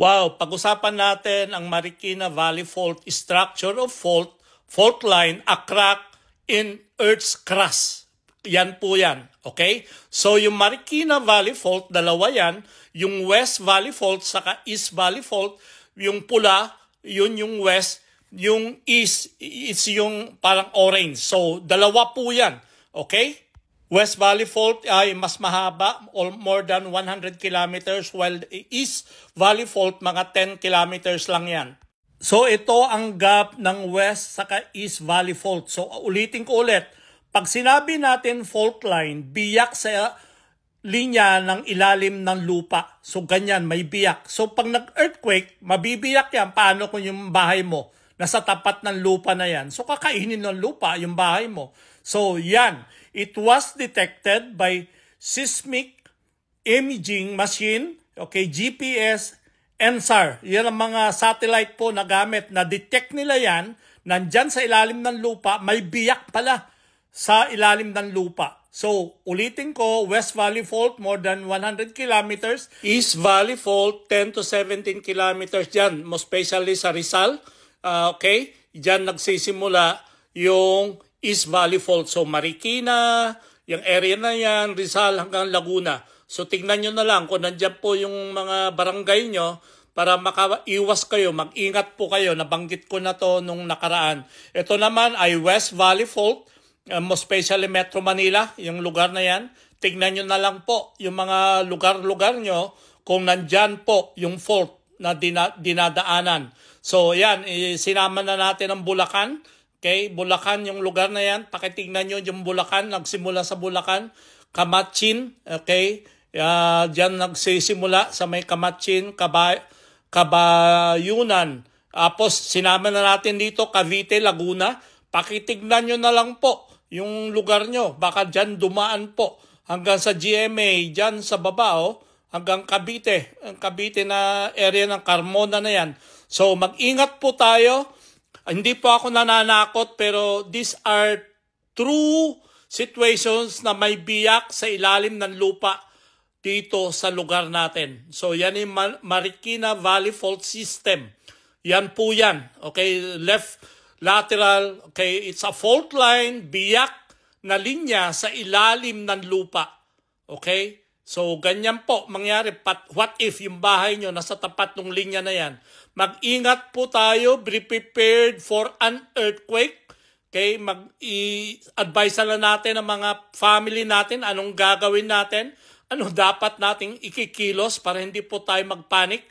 Wow, pag-usapan natin ang Marikina Valley Fault structure of fault line, a crack in Earth's crust. Yan po yan, okay? So yung Marikina Valley Fault, dalawa yan, yung West Valley Fault saka East Valley Fault, yung pula, yun yung west, yung east is yung parang orange. So dalawa po yan, okay? West Valley Fault ay mas mahaba, more than 100 kilometers, while East Valley Fault mga 10 kilometers lang yan. So ito ang gap ng West saka East Valley Fault. So ulitin ko ulit, pag sinabi natin fault line, biyak sa linya ng ilalim ng lupa. So ganyan, may biyak. So pag nag-earthquake, mabibiyak yan. Paano kung yung bahay mo nasa tapat ng lupa na yan? So kakainin ng lupa yung bahay mo. So yan. It was detected by seismic imaging machine, okay, GPS, NSAR. Yan ang mga satellite po na gamit. Na-detect nila yan, nandyan sa ilalim ng lupa, may biyak pala sa ilalim ng lupa. So, ulitin ko, West Valley Fault, more than 100 kilometers. East Valley Fault, 10 to 17 kilometers dyan, most especially sa Rizal. Okay, dyan nagsisimula yung East Valley Fault. So Marikina, yung area na yan, Rizal hanggang Laguna. So tignan nyo na lang kung nandyan po yung mga barangay nyo para makaiwas kayo, mag-ingat po kayo. Nabanggit ko na to nung nakaraan. Ito naman ay West Valley Fault, most especially Metro Manila, yung lugar na yan. Tignan nyo na lang po yung mga lugar-lugar nyo kung nandyan po yung fault na dinadaanan. So yan, sinama na natin ang Bulacan. Okay, Bulacan yung lugar na yan. Pakitignan nyo yung Bulacan, nagsimula sa Bulacan. Kamatsin, okay. Diyan nagsisimula sa may Kamatsin, Kabayunan. Tapos sinama na natin dito Cavite, Laguna. Pakitignan nyo na lang po yung lugar nyo. Baka dyan dumaan po hanggang sa GMA, dyan sa baba, hanggang Cavite. Ang Cavite na area ng Carmona na yan. So mag-ingat po tayo. Hindi po ako nananakot, pero these are true situations na may biyak sa ilalim ng lupa dito sa lugar natin. So yan yung Marikina Valley Fault System. Yan po yan. Okay, left lateral. Okay, it's a fault line, biyak na linya sa ilalim ng lupa. Okay? So ganyan po mangyari. What if yung bahay nyo nasa tapat ng linya na yan? Mag-ingat po tayo, be prepared for an earthquake. Okay, mag-i-advise na natin ang mga family natin, anong gagawin natin, ano dapat nating ikikilos para hindi po tayo magpanik